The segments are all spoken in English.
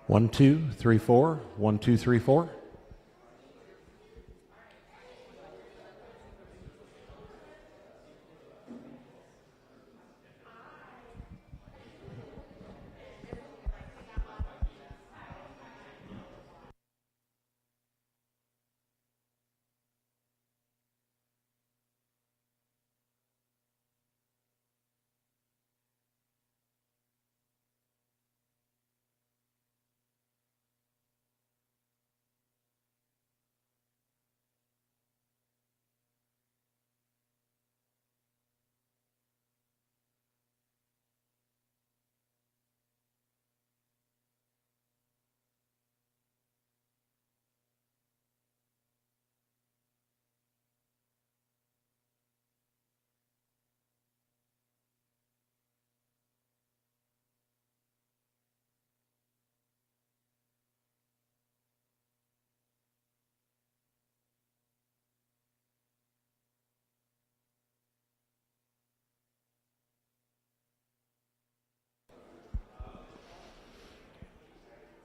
1, 2, 3, 4. 1, 2, 3, 4.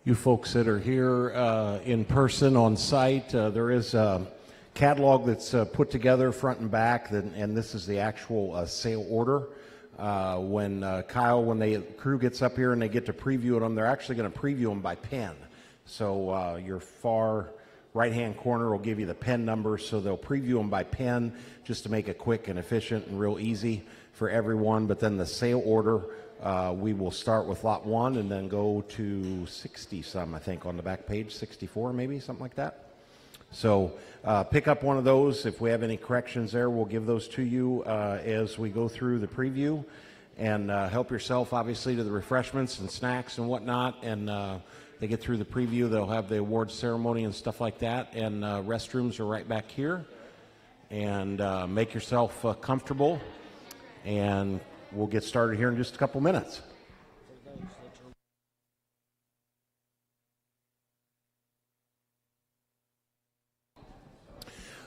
You folks that are here in person on site, there is a catalog that's put together front and back, and this is the actual sale order. When Kyle, when the crew gets up here and they get to preview them, they're actually going to preview them by pen. So your far right-hand corner will give you the pen number, so they'll preview them by pen just to make it quick and efficient and real easy for everyone. But then the sale order, we will start with lot 1 and then go to 60 some, I think, on the back page, 64 maybe, something like that. So pick up one of those. If we have any corrections there, we'll give those to you as we go through the preview. And help yourself, obviously, to the refreshments and snacks and whatnot. And they get through the preview, they'll have the awards ceremony and stuff like that. And restrooms are right back here. And make yourself comfortable. And we'll get started here in just a couple minutes.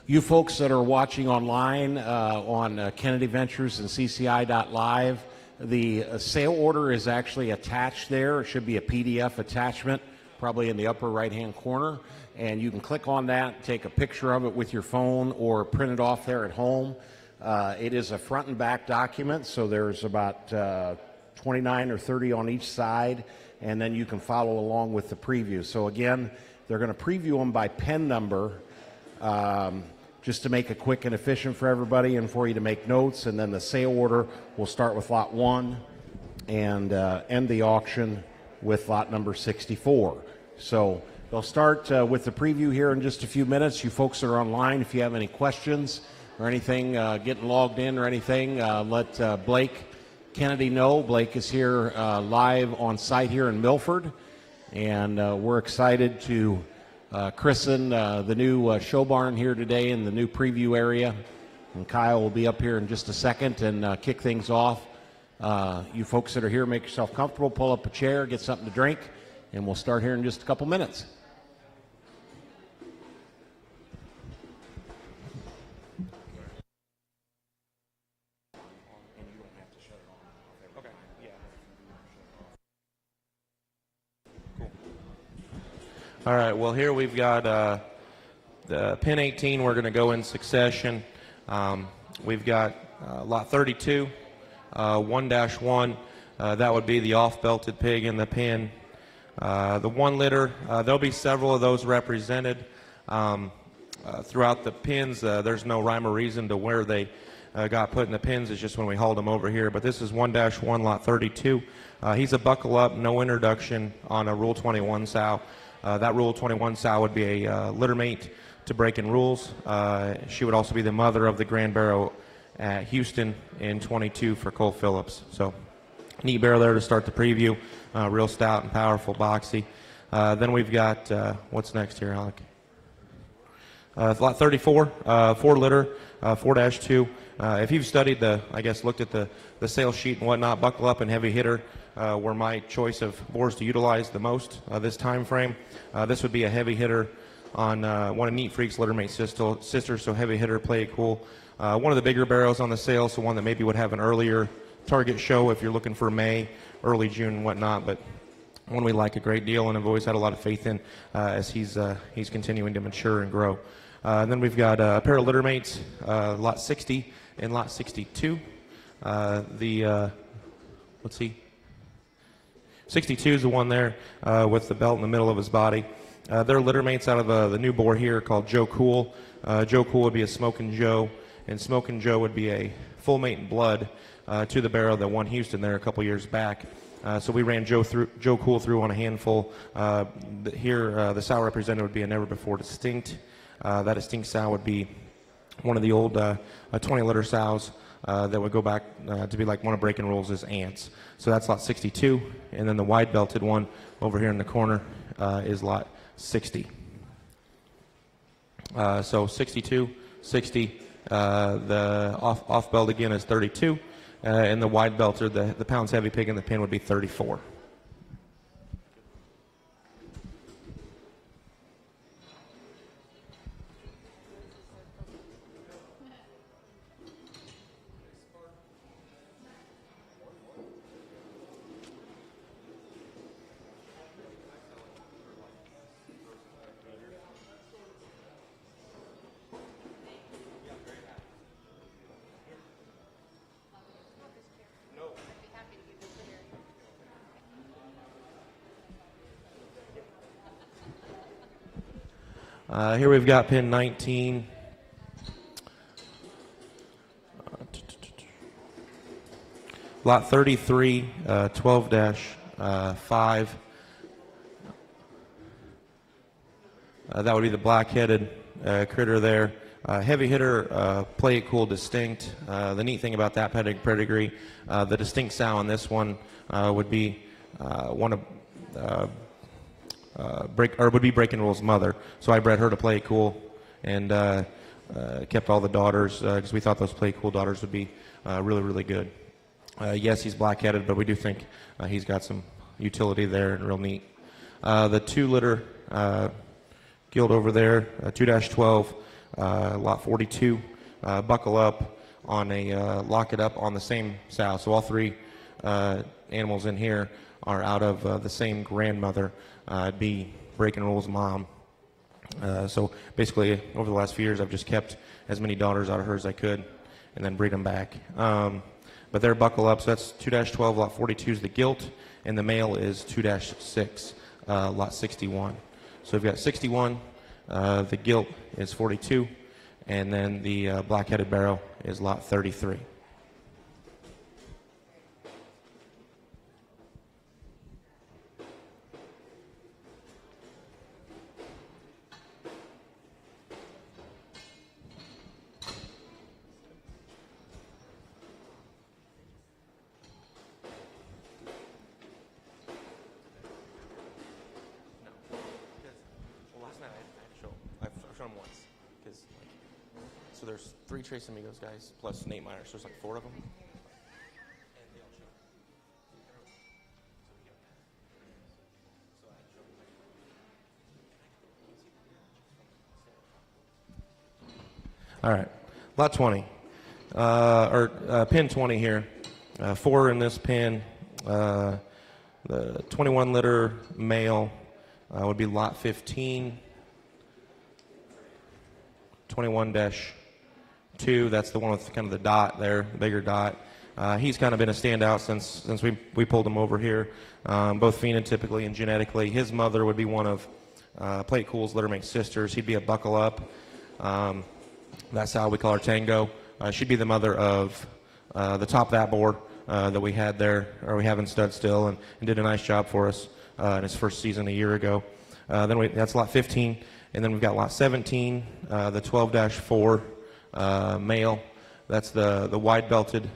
You folks that are watching online on Kennedy Ventures and CCI.live, the sale order is actually attached there. It should be a PDF attachment, probably in the upper right-hand corner. And you can click on that, take a picture of it with your phone, or print it off there at home. It is a front and back document, so there's about 29 or 30 on each side, and then you can follow along with the preview. So again, they're going to preview them by pen number, just to make it quick and efficient for everybody and for you to make notes. And then the sale order will start with lot 1 and end the auction with lot number 64. So they'll start with the preview here in just a few minutes. You folks that are online, if you have any questions or anything, getting logged in or anything, let Blake Kennedy know. Blake is here live on site here in Milford, and we're excited to christen the new show barn here today in the new preview area. And Kyle will be up here in just a second and kick things off. You folks that are here, make yourself comfortable, pull up a chair, get something to drink, and we'll start here in just a couple minutes. All right, well, here we've got the pin 18. We're going to go in succession. We've got lot 32, 1-1. That would be the off-belted pig in the pin. The 1 liter, there'll be several of those represented throughout the pins. There's no rhyme or reason to where they got put in the pins. It's just when we hauled them over here. But this is 1-1, lot 32. He's a buckle up, no introduction on a Rule 21 sow. That Rule 21 sow would be a litter mate to breaking rules. She would also be the mother of the Grand Barrow at Houston in 22 for Cole Phillips. So neat barrel there to start the preview. Real stout and powerful, boxy. Then we've got, what's next here, Alec? Lot 34, 4 liter, 4-2. If you've studied looked at the sales sheet and whatnot, buckle up and heavy hitter were my choice of bores to utilize the most this time frame. This would be a heavy hitter on one of Neat Freak's littermate sisters, so heavy hitter, play it cool. One of the bigger barrels on the sale, so one that maybe would have an earlier target show if you're looking for May, early June and whatnot, but one we like a great deal and have always had a lot of faith in as he's continuing to mature and grow. And then we've got a pair of litter mates, lot 60 and lot 62. Let's see. 62 is the one there with the belt in the middle of his body. They're litter mates out of the new boar here called Joe Cool. Joe Cool would be a Smokin' Joe, and Smokin' Joe would be a full mate in blood to the barrow that won Houston there a couple years back. So we ran Joe Cool through on a handful. Here, the sow represented would be a never before distinct. That distinct sow would be one of the old 20-litter sows that would go back to be like one of Breaking Rules' aunts. So that's lot 62, and then the wide-belted one over here in the corner is lot 60. So 62, 60, the off belt again is 32, and the wide belter, the pounds heavy pig in the pin would be 34. Here we've got pin 19. Lot 33, 12-5. That would be the black-headed critter there. Heavy hitter, play it cool, distinct. The neat thing about that pedigree, the distinct sow on this one would be one of would be Breaking Rules' mother. So I bred her to play it cool, and kept all the daughters because we thought those play cool daughters would be really, really good. Yes, he's black-headed, but we do think he's got some utility there and real neat. The 2-litter gilt over there, 2-12, lot 42, buckle up on a lock it up on the same sow. So all three animals in here are out of the same grandmother. It'd be Breaking Rules' mom. So basically, over the last few years, I've just kept as many daughters out of her as I could and then breed them back. But they're buckle up, so that's 2-12, lot 42 is the gilt, and the male is 2-6, lot 61. So we've got 61, the gilt is 42, and then the black-headed barrow is lot 33. So there's 3 Tres Amigos guys plus Nate Myers. So there's like 4 of them. All right, lot 20, pin 20 here. 4 in this pin. The 21-litter male would be lot 15. 21-2, that's the one with kind of the dot there, the bigger dot. He's kind of been a standout since we pulled him over here, both phenotypically and genetically. His mother would be one of Plate Cool's littermate sisters. He'd be a buckle up. That's how we call her Tango. She'd be the mother of the top of that board that we had there, or we have in stud still, and did a nice job for us in his first season a year ago. That's lot 15. And then we've got lot 17, the 12-4 male. That's the wide-belted,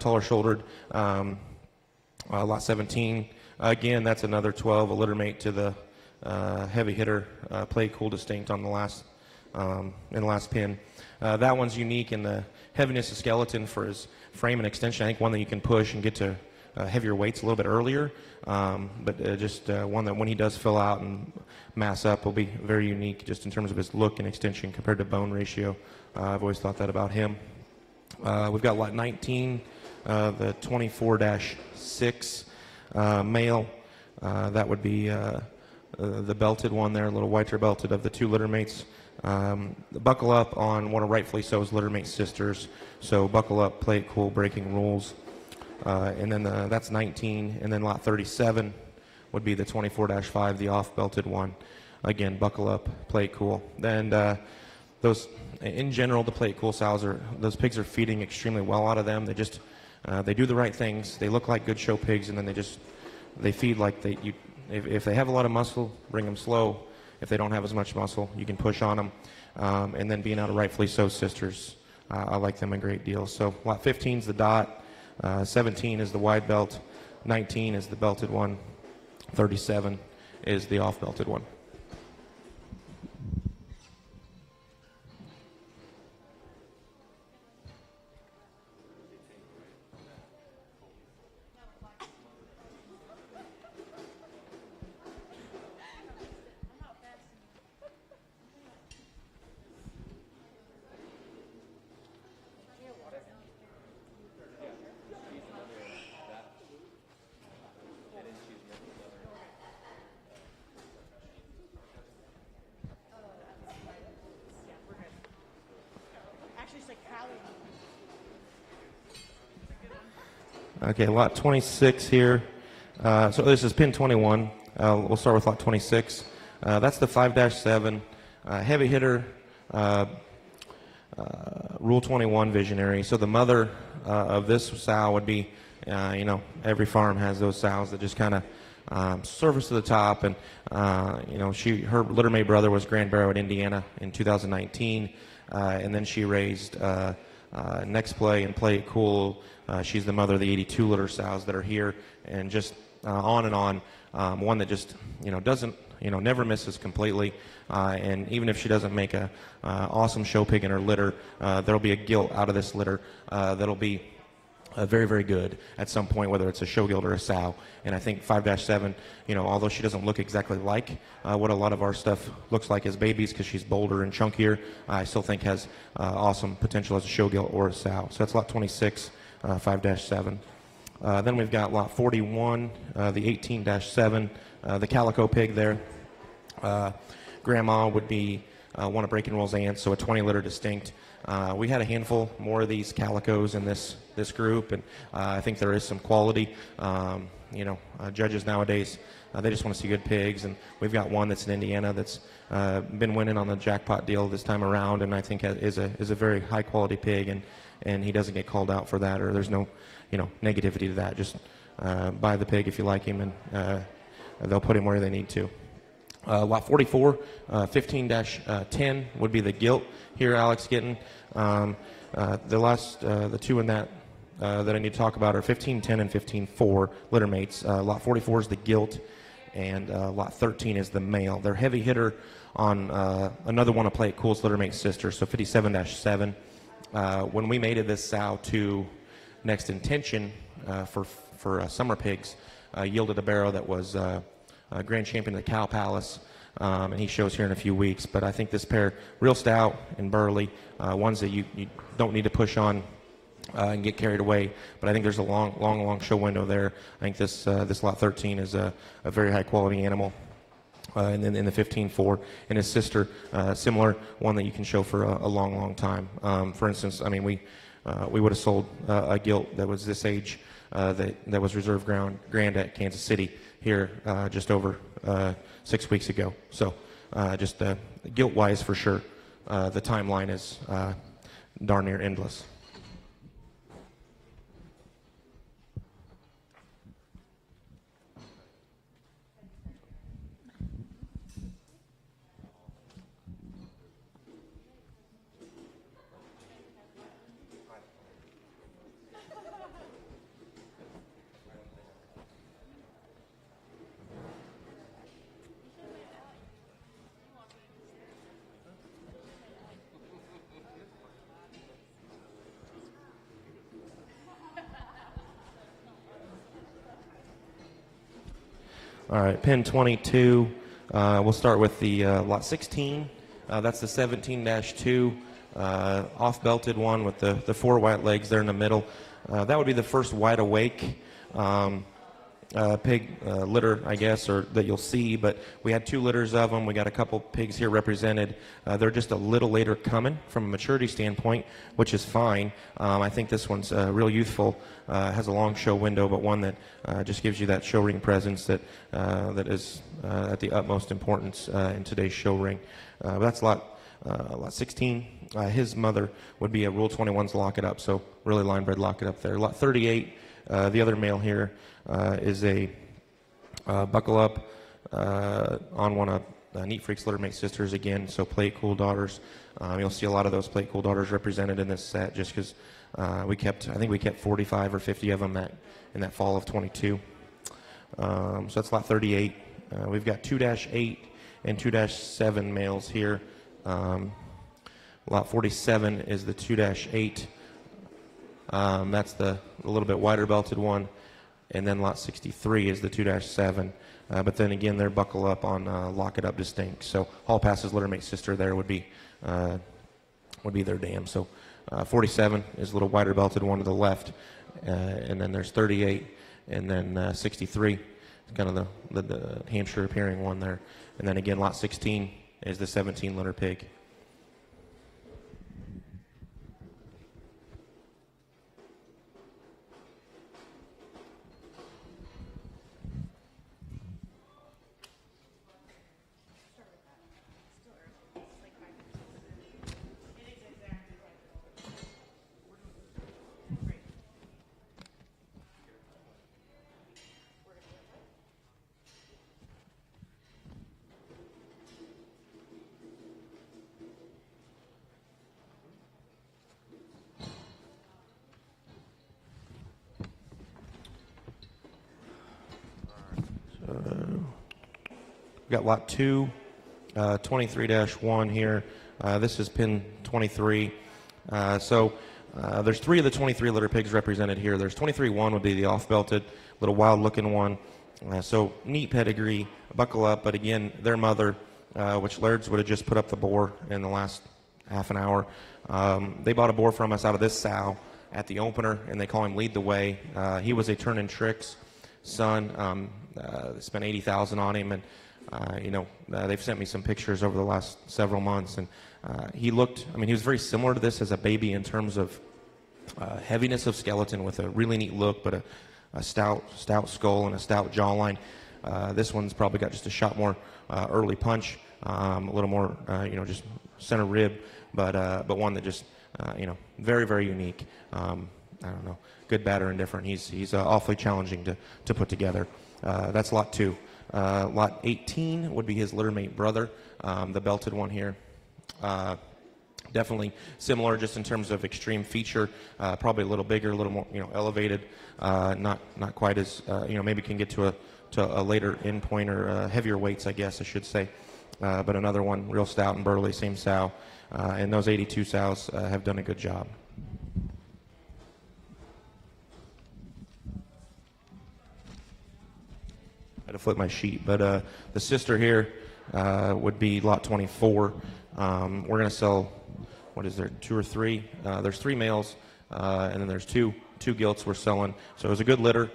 taller-shouldered. Lot 17, again, that's another 12, a litter mate to the heavy hitter, play cool distinct on the last in the last pin. That one's unique in the heaviness of skeleton for his frame and extension. I think one that you can push and get to heavier weights a little bit earlier, but just one that when he does fill out and mass up will be very unique just in terms of his look and extension compared to bone ratio. I've always thought that about him. We've got lot 19, the 24-6 male. That would be the belted one there, a little whiter belted of the two litter mates. Buckle up on one of Rightfully So's litter mate sisters. So buckle up, play it cool, breaking rules. And then that's 19. And then lot 37 would be the 24-5, the off-belted one. Again, buckle up, play it cool. Then those, in general, the play it cool sows those pigs are feeding extremely well out of them. They just they do the right things. They look like good show pigs, and then they feed like if they have a lot of muscle, bring them slow. If they don't have as much muscle, you can push on them. And then being out of Rightfully So sisters, I like them a great deal. So lot 15 is the dot, 17 is the wide belt, 19 is the belted one, 37 is the off-belted one. Okay, lot 26 here. So this is pin 21. We'll start with lot 26. That's the 5-7 heavy hitter, Rule 21 visionary. So the mother of this sow would be, every farm has those sows that just kind of surface to the top. And, her litter mate brother was Grand Barrow at Indiana in 2019. And then she raised Next Play and Play It Cool. She's the mother of the 82 litter sows that are here, and just on and on. One that just doesn't never misses completely, and even if she doesn't make a awesome show pig in her litter, there'll be a gilt out of this litter that'll be very, very good at some point, whether it's a show gilt or a sow. And I think 5-7, although she doesn't look exactly like what a lot of our stuff looks like as babies, because she's bolder and chunkier, I still think has awesome potential as a show gilt or a sow. So that's lot 26, 5-7. Then we've got lot 41, the 18-7, the calico pig there. Grandma would be one of Breaking Rules aunts, so a 20-litter distinct. We had a handful more of these calicos in this group, and I think there is some quality. Judges nowadays, they just want to see good pigs, and we've got one that's in Indiana that's been winning on the jackpot deal this time around, and I think is a very high-quality pig, and he doesn't get called out for that, or there's no negativity to that. Just buy the pig if you like him, and they'll put him where they need to. Lot 44, 15-10 would be the gilt here, Alex Gittin. The two in that I need to talk about are 15-10 and 15-4 litter mates. Lot 44 is the gilt, and lot 13 is the male. They're heavy hitter on another one of Play It Cool's litter mate sister, so 57-7. When we mated this sow to Next Intention for summer pigs, yielded a barrow that was grand champion of the Cow Palace, and he shows here in a few weeks. But I think this pair, real stout and burly, ones that you don't need to push on and get carried away. But I think there's a long show window there. I think this lot 13 is a very high quality animal. And then in the 15-4, and his sister, similar, one that you can show for a long time. For instance, I mean, we would have sold a gilt that was this age that was reserve grand at Kansas City here just over 6 weeks ago. So just gilt-wise, for sure, the timeline is darn near endless. All right, pin 22. We'll start with the lot 16. That's the 17-2 off-belted one with the four white legs there in the middle. That would be the first wide awake. pig litter, I guess, or that you'll see, but we had 2 litters of them. We got a couple pigs here represented. They're just a little later coming from a maturity standpoint, which is fine. I think this one's real youthful, has a long show window, but one that just gives you that show ring presence that is at the utmost importance in today's show ring. But that's lot 16. His mother would be a Rule 21's Lock It Up, so really line bred Lock It Up there. Lot 38, the other male here is a Buckle Up on one of Neat Freaks Litter Mate Sisters again, so Play Cool Daughters. You'll see a lot of those Play Cool Daughters represented in this set just because I think we kept 45 or 50 of them in that fall of 22. So that's lot 38. We've got 2-8 and 2-7 males here. Lot 47 is the 2-8. That's the little bit wider belted one. And then lot 63 is the 2-7. But then again, they're Buckle Up on Lock It Up distinct. So Hall Pass's Littermate sister there would be their dam. So 47 is a little wider belted one to the left. And then there's 38. And then 63 is kind of the Hampshire appearing one there. And then again, lot 16 is the 17 litter pig. We've got lot 2, 23-1 here. This is pin 23. So there's 3 of the 23 litter pigs represented here. There's 23-1 would be the off-belted, little wild-looking one. So neat pedigree, Buckle Up, but again, their mother, which Laird's would have just put up the boar in the last half an hour. They bought a boar from us out of this sow at the opener, and they call him Lead the Way. He was a Turnin' Tricks son. They spent $80,000 on him, and they've sent me some pictures over the last several months, and he was very similar to this as a baby in terms of heaviness of skeleton with a really neat look, but a stout skull and a stout jawline. This one's probably got just a shot more early punch, a little more, just center rib, but one that just, very, very unique. I don't know, good, bad, or indifferent. He's awfully challenging to put together. That's lot 2. Lot 18 would be his littermate brother, the belted one here. Definitely similar just in terms of extreme feature, probably a little bigger, a little more elevated, not quite as maybe can get to a later end point or heavier weights, I guess I should say. But another one, real stout and burly, same sow, and those 82 sows have done a good job. I had to flip my sheet, but the sister here would be lot 24. We're going to sell, what is there, 2 or 3? There's 3 males, and then there's two gilts we're selling. So it was a good litter.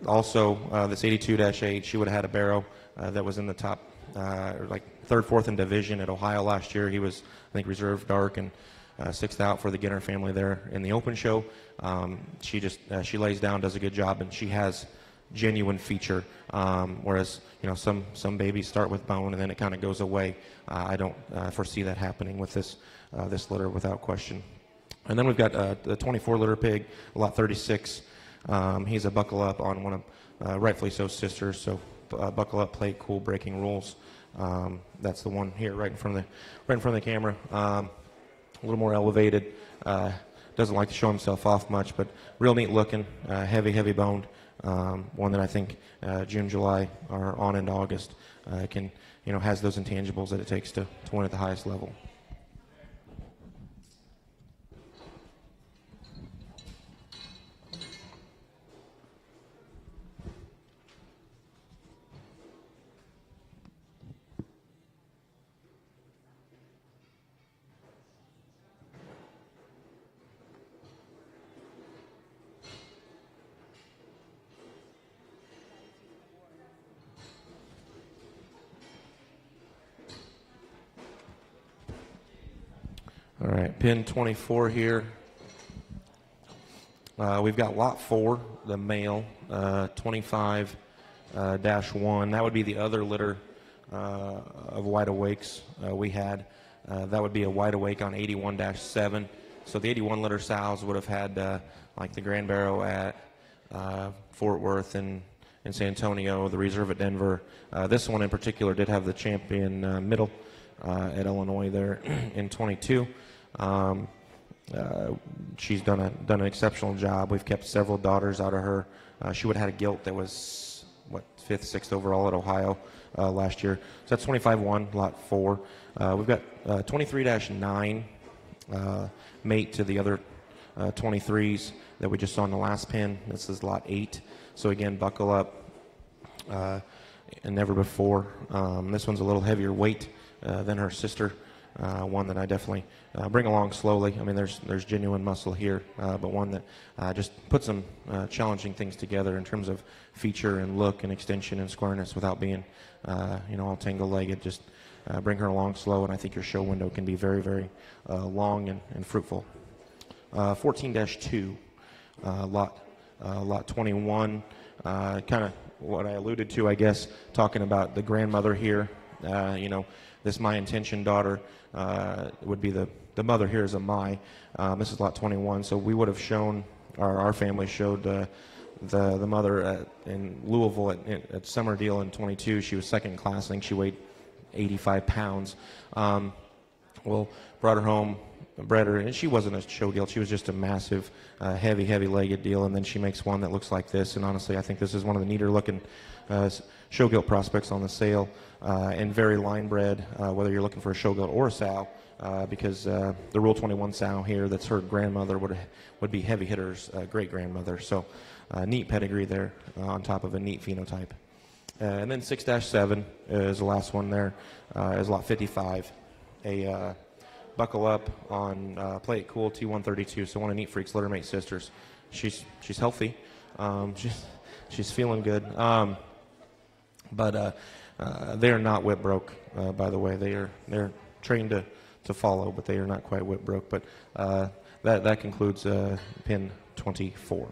Also, this 82-8, she would have had a barrow that was in the top, like 3rd, 4th in division at Ohio last year. He was, I think, reserve dark and 6th out for the Ginner family there in the open show. She lays down, does a good job, and she has genuine feature, whereas some babies start with bone and then it kind of goes away. I don't foresee that happening with this litter without question. And then we've got the 24 litter pig, lot 36. He's a Buckle Up on one of rightfully so sisters. So Buckle Up, Play Cool, Breaking Rules. That's the one here right in front of the camera. A little more elevated. Doesn't like to show himself off much, but real neat looking, heavy boned. One that I think June, July, or on into August can, has those intangibles that it takes to win at the highest level. All right, pin 24 here. We've got lot 4, the male, 25 -1. That would be the other litter of wide awakes we had. That would be a wide awake on 81-7. So the 81 litter sows would have had like the Grand Barrow at Fort Worth and in San Antonio, the reserve at Denver. This one in particular did have the champion middle at Illinois there in 22. She's done an exceptional job. We've kept several daughters out of her. She would have had a gilt that was, 5th, 6th overall at Ohio last year. So that's 25-1, lot 4. We've got 23-9 mate to the other 23s that we just saw in the last pin. This is lot 8. So again, buckle up and never before. This one's a little heavier weight than her sister. One that I definitely bring along slowly. I mean, there's genuine muscle here, but one that just puts some challenging things together in terms of feature and look and extension and squareness without being, all tangle-legged. Just bring her along slow, and I think your show window can be very, very long and fruitful. 14-2, lot 21. Kind of what I alluded to, I guess, talking about the grandmother here. This My Intention daughter would be the mother here is a My. This is lot 21. So we would have shown, our family showed the mother in Louisville at Summer Deal in 22. She was second class. I think she weighed 85 pounds. Brought her home, bred her, and she wasn't a show gilt. She was just a massive, heavy-legged deal. And then she makes one that looks like this. And honestly, I think this is one of the neater-looking show gilt prospects on the sale, and very line bred, whether you're looking for a show gilt or a sow, because the Rule 21 sow here, that's her grandmother, would be Heavy Hitter's great grandmother. So neat pedigree there on top of a neat phenotype. And then 6-7 is the last one there, is lot 55. A buckle up on Play It Cool T132. So one of Neat Freak's littermate sisters. She's healthy. She's feeling good. But they are not whip broke, by the way. They're trained to follow, but they are not quite whip broke. But that concludes pin 24.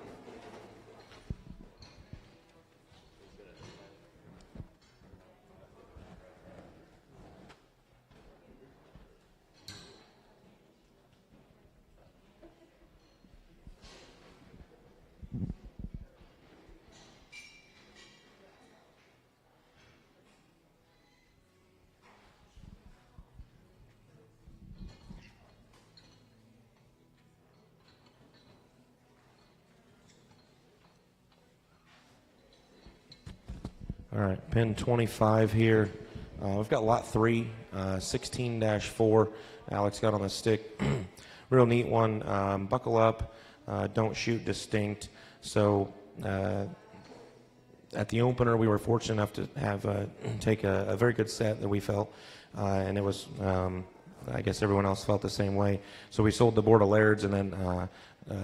All right, pin 25 here. We've got lot 3, 16-4. Alex got on the stick. Real neat one. Buckle up, don't shoot distinct. So at the opener, we were fortunate enough to have take a very good set that we felt, and it was, I guess everyone else felt the same way. So we sold the Board of Lairds, and then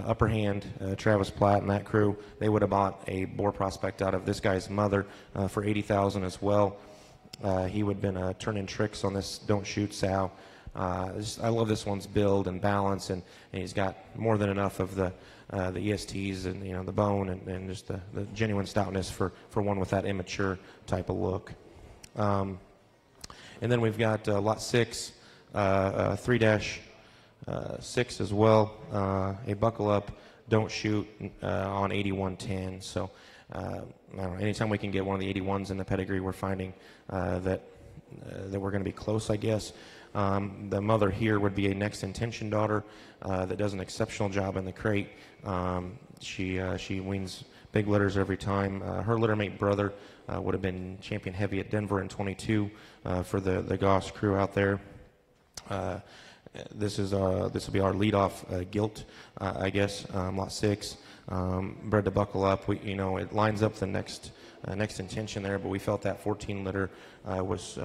Upper Hand, Travis Platt and that crew, they would have bought a boar prospect out of this guy's mother for $80,000 as well. He would have been turning tricks on this Don't Shoot sow. I love this one's build and balance, and he's got more than enough of the ESTs and the bone and just the genuine stoutness for one with that immature type of look. And then we've got lot 6, 3-6 as well, a buckle up, don't shoot on 8110. So I don't know, anytime we can get one of the 81s in the pedigree, we're finding that we're going to be close, I guess. The mother here would be a Next Intention daughter that does an exceptional job in the crate. She weans big litters every time. Her littermate brother would have been champion heavy at Denver in 22 for the Goss crew out there. This will be our leadoff gilt, I guess, lot 6. Bred to buckle up. It lines up the next intention there, but we felt that 14 litter was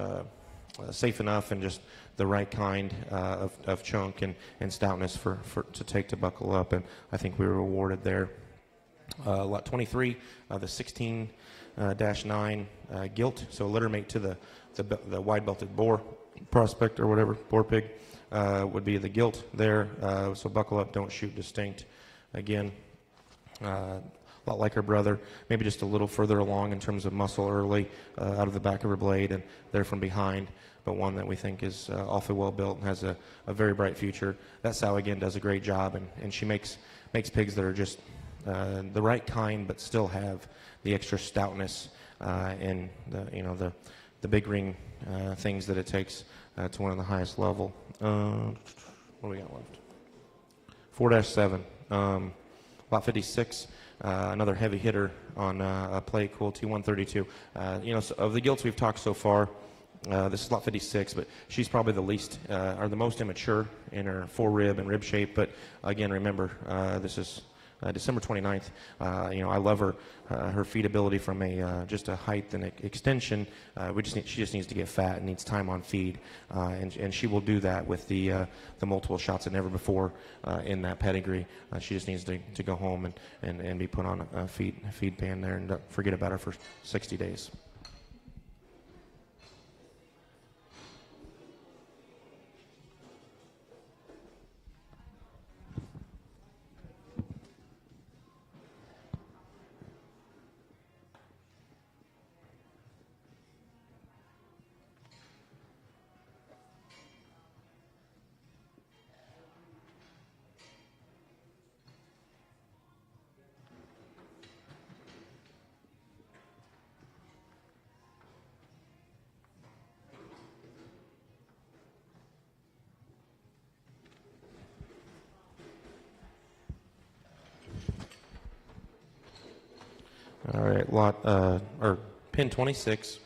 safe enough and just the right kind of chunk and stoutness to take to buckle up, and I think we were rewarded there. Lot 23, the 16-9 gilt, so littermate to the wide belted boar prospect or whatever, boar pig. would be the gilt there. So buckle up, don't shoot distinct. Again, a lot like her brother, maybe just a little further along in terms of muscle early out of the back of her blade and there from behind, but one that we think is awfully well built and has a very bright future. That sow, again, does a great job, and she makes pigs that are just the right kind, but still have the extra stoutness and the big ring things that it takes to one of the highest level. What do we got left? 4-7, lot 56. Another heavy hitter on a play cool T132. So of the gilts we've talked so far, this is lot 56, but she's probably the least or the most immature in her forerib and rib shape. But again, remember, this is December 29th. I love her feedability from just a height and extension. She just needs to get fat and needs time on feed, and she will do that with the multiple shots and never before in that pedigree. She just needs to go home and be put on a feed pan there and forget about her for 60 days. All right, pin 26.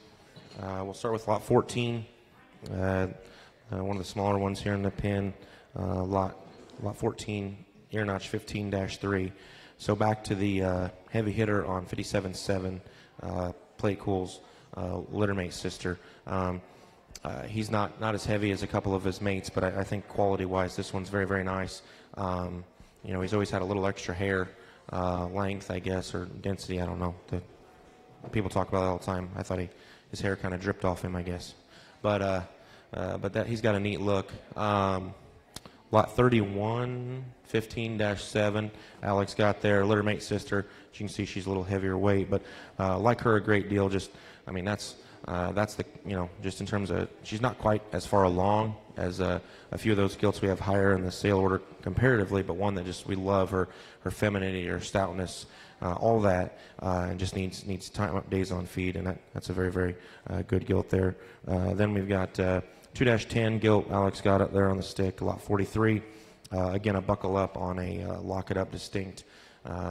We'll start with lot 14. One of the smaller ones here in the pin. Lot 14, ear notch 15-3. So back to the heavy hitter on 57.7, plate cools, littermate sister. He's not as heavy as a couple of his mates, but I think quality-wise, this one's very, very nice. He's always had a little extra hair. Length, I guess, or density, I don't know. People talk about it all the time. I thought his hair kind of dripped off him, I guess. But that he's got a neat look. Lot 31, 15-7, Alex got there. Littermate sister. As you can see, she's a little heavier weight, but like her a great deal. That's the, just in terms of, she's not quite as far along as a few of those gilts we have higher in the sale order comparatively, but one that just, we love her femininity, her stoutness, all that, and just needs time up days on feed, and that's a very, very good gilt there. Then we've got 2-10 gilt. Alex got it there on the stick, lot 43. Again, a buckle up on a lock it up distinct.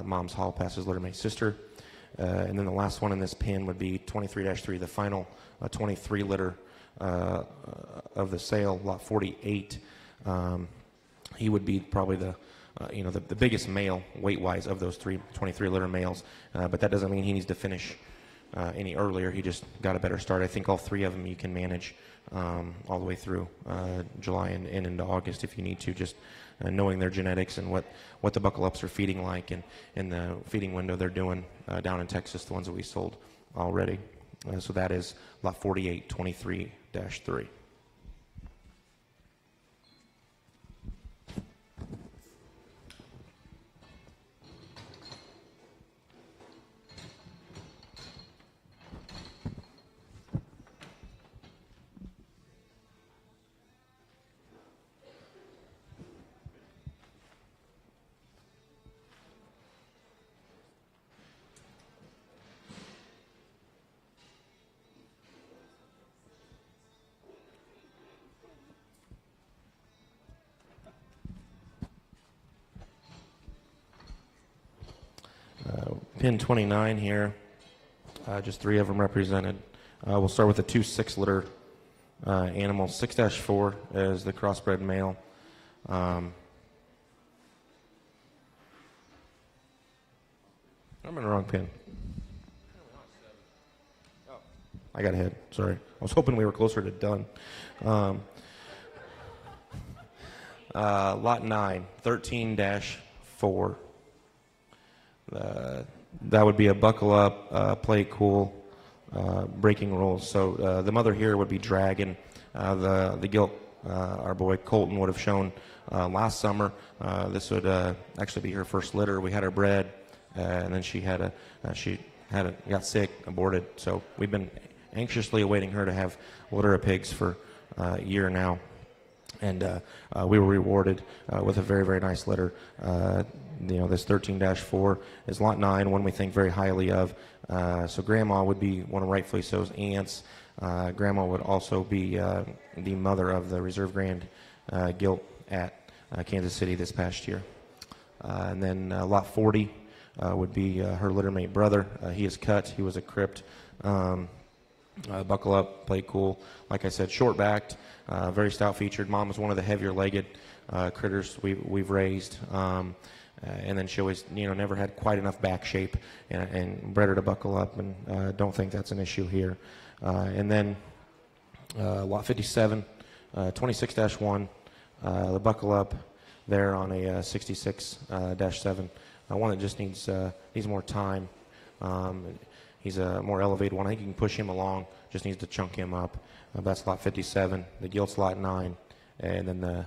Mom's Hall passes littermate sister. And then the last one in this pin would be 23-3, the final 23 litter of the sale, lot 48. He would be probably the biggest male weight-wise of those 23 litter males, but that doesn't mean he needs to finish any earlier. He just got a better start. I think all three of them you can manage all the way through July and into August if you need to, just knowing their genetics and what the buckle ups are feeding like and the feeding window they're doing down in Texas, the ones that we sold already. So that is lot 48, 23-3. Pin 29 here, just three of them represented. We'll start with the 2 6-litter animals. 6-4 is the crossbred male. I'm in the wrong pin. I got ahead. Sorry. I was hoping we were closer to done. Lot 9, 13-4. That would be a buckle up, play cool, breaking rules. So the mother here would be Dragon. The gilt our boy Colton would have shown last summer. This would actually be her first litter. We had her bred, and then she got sick, aborted. So we've been anxiously awaiting her to have a litter of pigs for a year now. And we were rewarded with a very, very nice litter. This 13-4 is lot 9, one we think very highly of. So Grandma would be one of rightfully so's aunts. Grandma would also be the mother of the Reserve Grand gilt at Kansas City this past year. And then lot 40 would be her littermate brother. He is cut. He was a crypt. Buckle up, played cool. Like I said, short-backed, very stout-featured. Mom was one of the heavier-legged critters we've raised. And then she always, never had quite enough back shape and bred her to buckle up, and don't think that's an issue here. And then lot 57, 26-1, the buckle up there on a 66-7, one that just needs more time. He's a more elevated one. I think you can push him along, just needs to chunk him up. That's lot 57. The gilt's lot 9, and then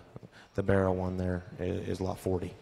the barrel one there is lot 40.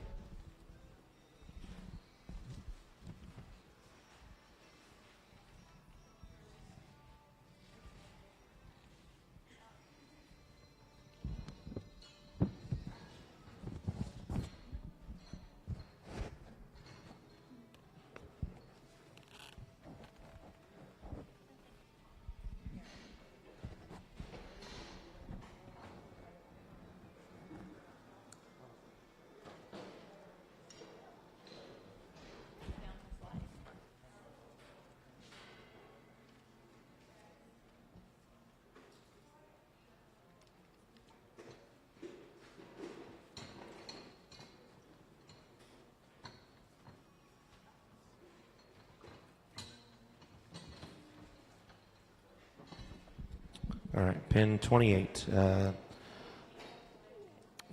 All right, pin 28,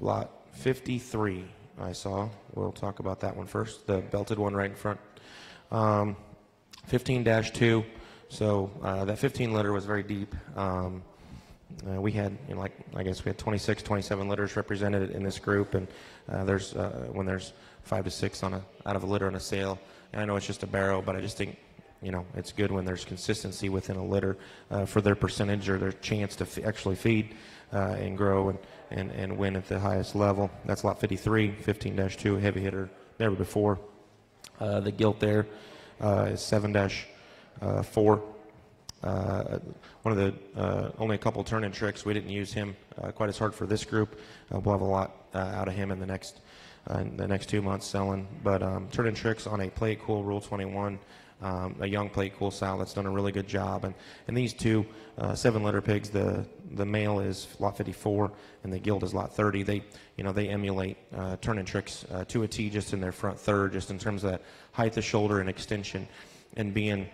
lot 53 I saw. We'll talk about that one first, the belted one right in front. 15-2, so that 15 litter was very deep. We had, I guess we had 26, 27 litters represented in this group, and there's when there's 5 to 6 out of a litter on a sale, and I know it's just a barrow, but I just think it's good when there's consistency within a litter for their percentage or their chance to actually feed and grow and win at the highest level. That's lot 53, 15-2, heavy hitter, never before. The gilt there is 7-4. One of the only a couple turn-in tricks. We didn't use him quite as hard for this group. We'll have a lot out of him in the next 2 months selling. But turn-in tricks on a Play It Cool Rule 21. A young Play It Cool sow that's done a really good job, and these two 7-litter pigs, the male is lot 54 and the gilt is lot 30. They emulate turn-in tricks to a T, just in their front third, just in terms of that height of shoulder and extension, and being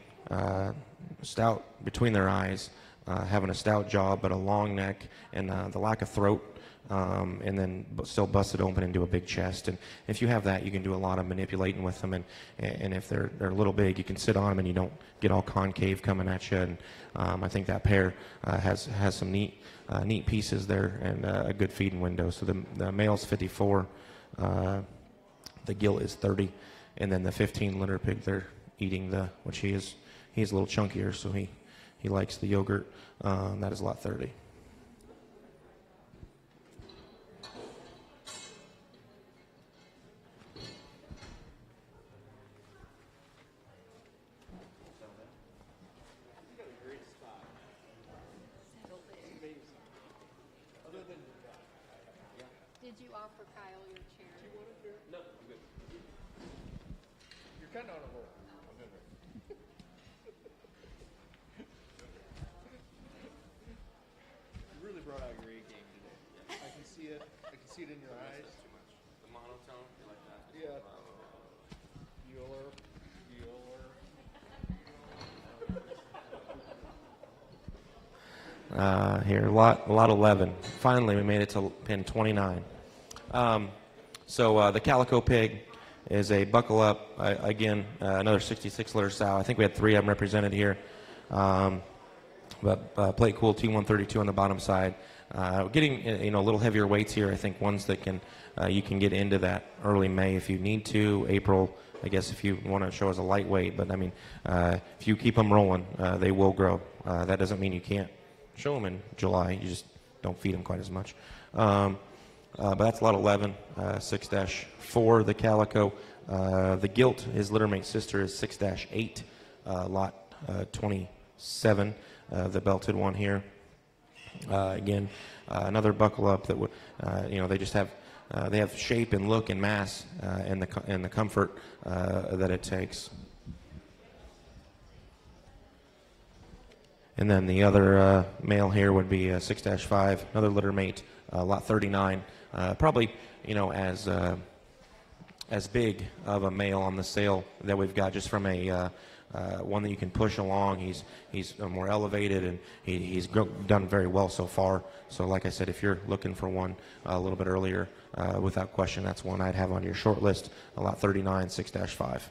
stout between their eyes, having a stout jaw but a long neck, and the lack of throat. And then still bust it open into a big chest. And if you have that, you can do a lot of manipulating with them. And if they're a little big, you can sit on them and you don't get all concave coming at you. And I think that pair has some neat pieces there and a good feeding window. So the male's 54, the gilt is 30, and then the 15-litter pig, they're eating which he's a little chunkier, so he likes the yogurt. That is lot 30. Did you offer Kyle your chair? Do you want a chair? No, I'm good. You're kind of on a roll. You really brought out your A game today. I can see it. I can see it in your eyes. Too much. The monotone, you like that? Yeah. Bueller. Here, lot 11. Finally, we made it to pin 29. So the Calico Pig is a buckle up, again, another 66-litter sow. I think we had 3 of them represented here. But Play It Cool T132 on the bottom side. getting a little heavier weights here. I think ones that can you can get into that early May if you need to. April, I guess, if you want to show as a lightweight. But I mean, if you keep them rolling, they will grow. That doesn't mean you can't show them in July. You just don't feed them quite as much. But that's lot 11, 6-4, the calico. The gilt, his littermate sister, is 6-8, lot 27, the belted one here. Again, another buckle up that would, they just have, they have shape and look and mass and the comfort that it takes. And then the other male here would be 6-5, another littermate, lot 39. Probably, as big of a male on the sale that we've got, just from a one that you can push along. He's more elevated, and he's done very well so far. So like I said, if you're looking for one a little bit earlier, without question, that's one I'd have on your short list, lot 39, 6-5.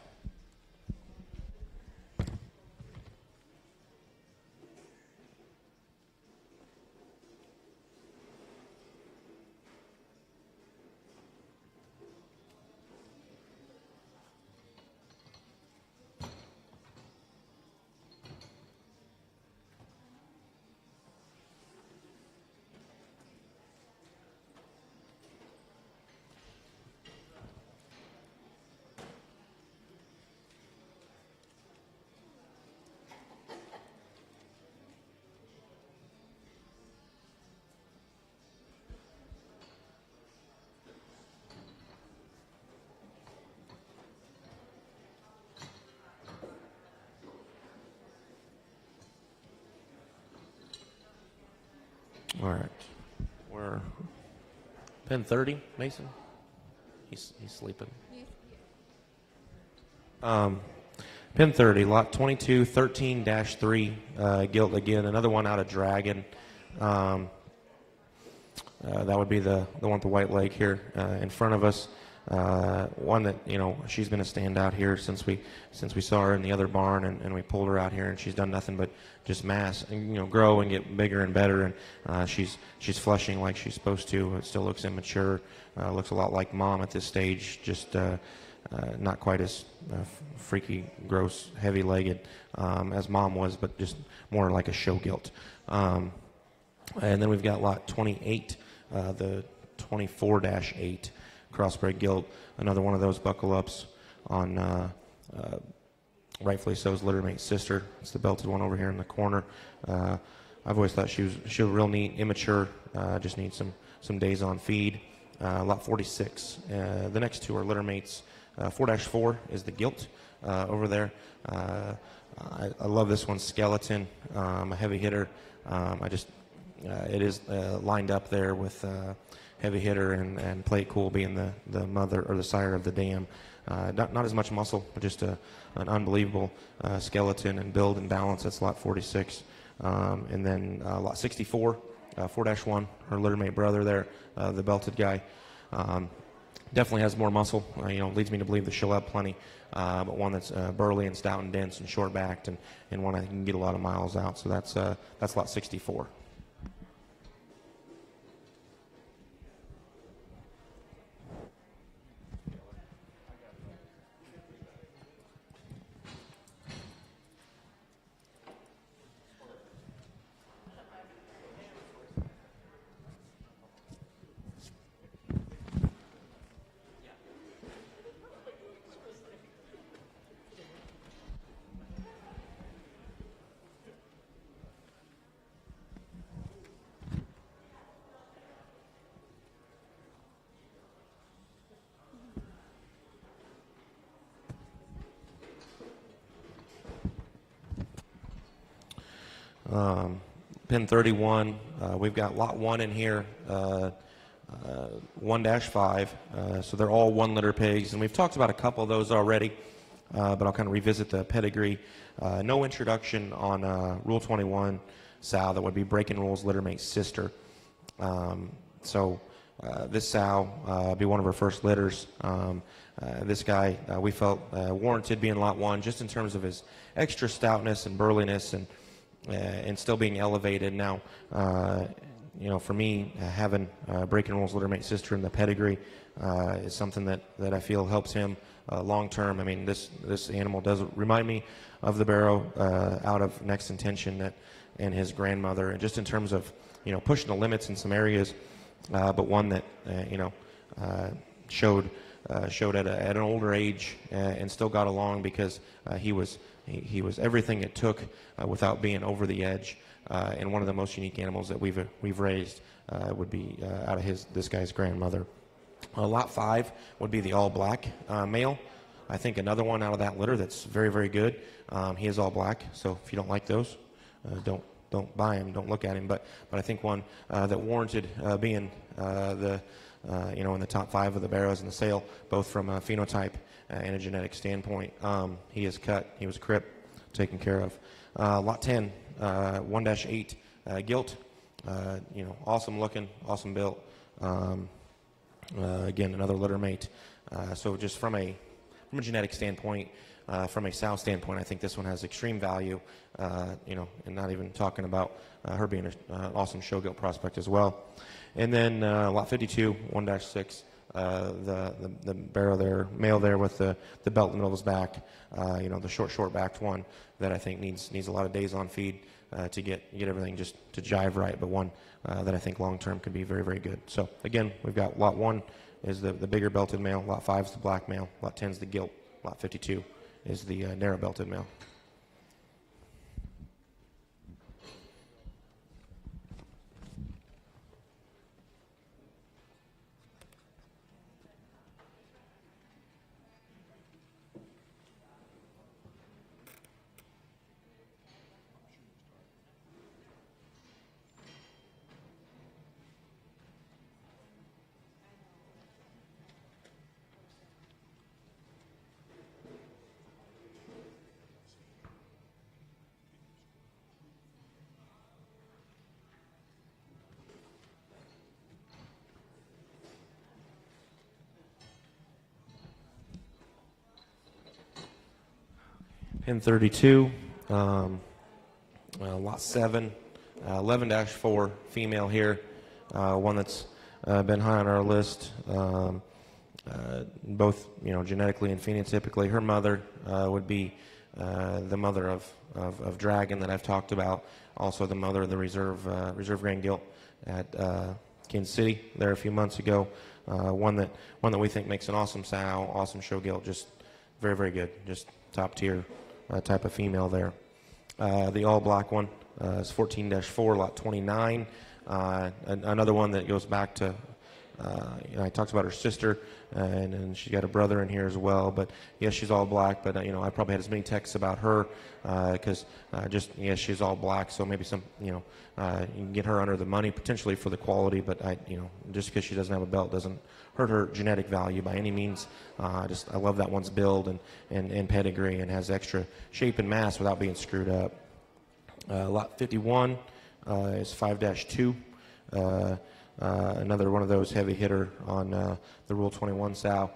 All right, we're pin 30, Mason. He's sleeping. Pin 30, lot 22, 13-3, gilt again. Another one out of Dragon. That would be the one with the white leg here in front of us. One that, she's been a standout here since we saw her in the other barn, and we pulled her out here, and she's done nothing but just mass and grow and get bigger and better, and she's flushing like she's supposed to. It still looks immature, looks a lot like Mom at this stage, just not quite as freaky, gross, heavy-legged as Mom was, but just more like a show gilt. And then we've got lot 28, the 24-8 crossbred gilt, another one of those buckle ups on rightfully so's littermate's sister. It's the belted one over here in the corner. I've always thought she was real neat, immature, just needs some days on feed. Lot 46. The next two are littermates. 4-4 is the gilt over there. I love this one, Skeleton, a heavy hitter. It is lined up there with heavy hitter and Play Cool being the mother or the sire of the dam. Not as much muscle, but just an unbelievable skeleton and build and balance. That's lot 46. And then lot 64, 4-1, her littermate brother there, the belted guy. Definitely has more muscle. Leads me to believe that she'll have plenty. But one that's burly and stout and dense and short-backed, and one I can get a lot of miles out. So that's lot 64. Pin 31, we've got lot 1 in here, 1-5, so they're all 1-litter pigs, and we've talked about a couple of those already, but I'll kind of revisit the pedigree. No introduction on Rule 21 sow that would be Breaking Rules littermate's sister. So this sow be one of our first litters. This guy we felt warranted being lot 1 just in terms of his extra stoutness and burliness and still being elevated. Now, for me, having Breaking Rules littermate sister in the pedigree is something that I feel helps him long term. I mean, this animal does remind me of the Barrow out of Next Intention and his grandmother, and just in terms of pushing the limits in some areas, but one that showed at an older age and still got along because he was everything it took without being over the edge. And one of the most unique animals that we've raised would be out of this guy's grandmother. Lot 5 would be the all black male. I think another one out of that litter that's very, very good. He is all black, so if you don't like those, don't buy him. Don't look at him. But I think one that warranted being in the top 5 of the Barrows in the sale, both from a phenotype and a genetic standpoint. He is cut. He was crip, taken care of. Lot 10, 1-8 gilt. Awesome looking, awesome built. Again, another litter mate. So just from a genetic standpoint, from a sow standpoint, I think this one has extreme value. And not even talking about her being an awesome show gilt prospect as well. And then lot 52, 1-6, the Barrow there, male there with the belt in the middle of his back. The short backed one that I think needs a lot of days on feed to get everything just to jive right, but one that I think long term could be very, very good. So again, we've got lot 1 is the bigger belted male, lot 5 is the black male, lot 10 is the gilt, lot 52 is the narrow belted male. Pin 32, lot 7, 11-4 female here, one that's been high on our list, both genetically and phenotypically. Her mother would be the mother of Dragon that I've talked about, also the mother of the reserve grain gilt at Kansas City there a few months ago. One that we think makes an awesome sow, awesome show gilt, just very, very good, just top tier type of female there. The all black one is 14-4, lot 29. Another one that goes back to, I talked about her sister, and she got a brother in here as well. But yes, she's all black. But I probably had as many texts about her because she's all black. So maybe some, you can get her under the money potentially for the quality. But just because she doesn't have a belt doesn't hurt her genetic value by any means. I love that one's build and pedigree and has extra shape and mass without being screwed up. Lot 51 is 5-2. Another one of those heavy hitter on the Rule 21 sow.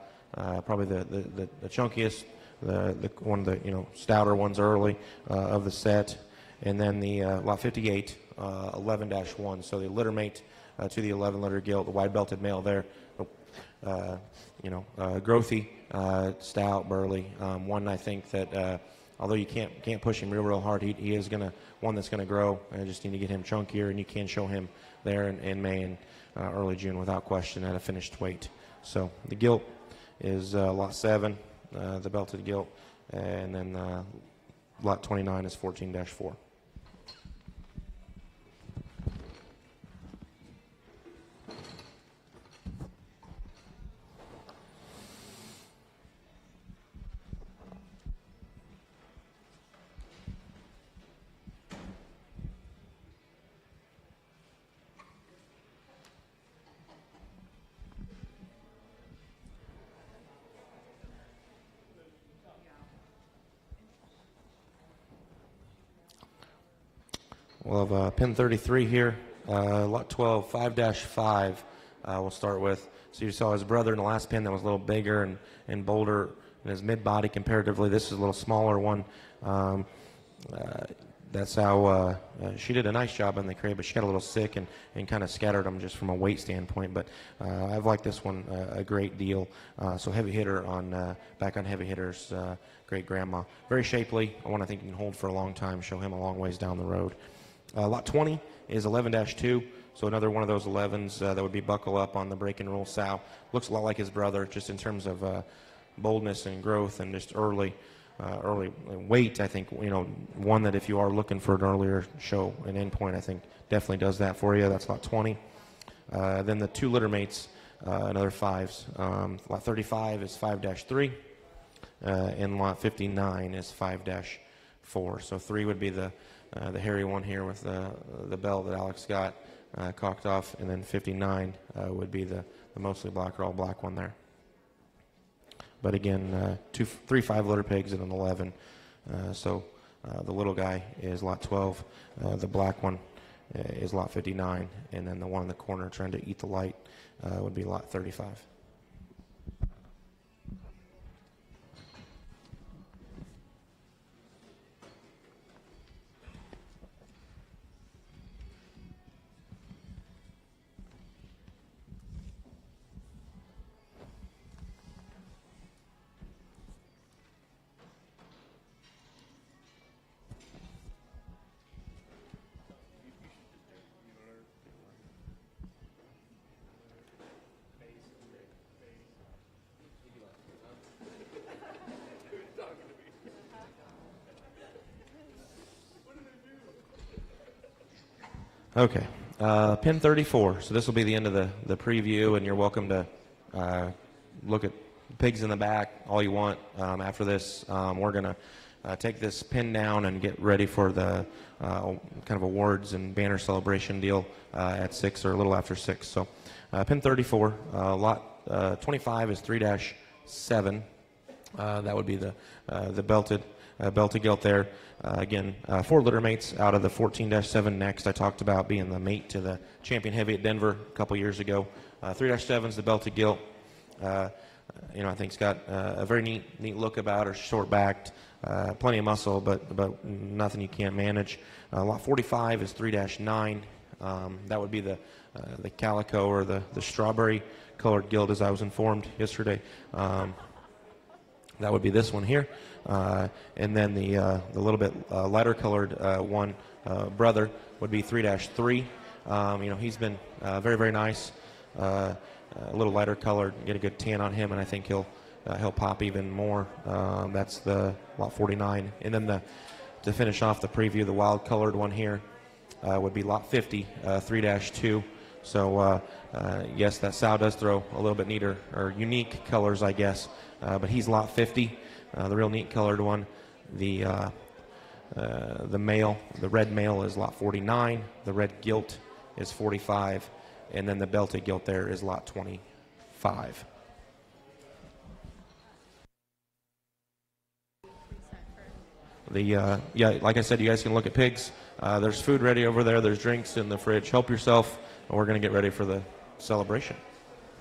Probably the chunkiest, the one of the stouter ones early of the set. And then the lot 58, 11-1. So the litter mate to the 11 litter gilt, the wide belted male there. Growthy, stout, burly. One I think that although you can't push him real hard, he is one that's gonna grow. I just need to get him chunkier, and you can show him there in May and early June without question at a finished weight. So the gilt is lot 7, the belted gilt, and then lot 29 is 14-4. We'll have pin 33 here, lot 12, 5-5 we'll start with. So you saw his brother in the last pin that was a little bigger and bolder in his mid-body comparatively. This is a little smaller one. that's how she did a nice job in the crate, but she got a little sick and kind of scattered them just from a weight standpoint. But I've liked this one a great deal. So heavy hitter on back on heavy hitters, great grandma. Very shapely. I think you can hold for a long time, show him a long ways down the road. Lot 20 is 11-2. So another one of those 11s that would be buckle up on the break and roll sow. Looks a lot like his brother, just in terms of boldness and growth and just early weight. I think, one that if you are looking for an earlier show, an endpoint, I think definitely does that for you. That's lot 20. Then the two litter mates, another 5s. Lot 35 is 5-3, and lot 59 is 5-4. So 3 would be the hairy one here with the belt that Alex got cocked off, and then 59 would be the mostly black or all black one there. But again, 3 5-litter pigs and an 11. So the little guy is lot 12. The black one is lot 59. And then the one in the corner trying to eat the light would be lot 35. Okay, pin 34. So this will be the end of the preview, and you're welcome to look at pigs in the back all you want. After this, we're going to take this pin down and get ready for the kind of awards and banner celebration deal at 6 or a little after 6. So pin 34, lot 25 is 3-7. That would be the belted gilt there. Again, 4 litter mates out of the 14-7 next. I talked about being the mate to the champion heavy at Denver a couple years ago. 3-7 is the belted gilt. I think it's got a very neat look about her, short-backed, plenty of muscle, but nothing you can't manage. Lot 45 is 3-9. That would be the calico or the strawberry-colored gilt, as I was informed yesterday. That would be this one here. And then the little bit lighter colored one, brother, would be 3-3. He's been very, very nice. A little lighter colored, get a good tan on him, and I think he'll pop even more. That's the lot 49. And then to finish off the preview, the wild colored one here would be lot 50, 3-2. So yes, that sow does throw a little bit neater or unique colors, I guess. But he's lot 50, the real neat colored one. The male, the red male, is lot 49. The red gilt is 45, and then the belted gilt there is lot 25. Like I said, you guys can look at pigs. There's food ready over there. There's drinks in the fridge. Help yourself. We're going to get ready for the celebration.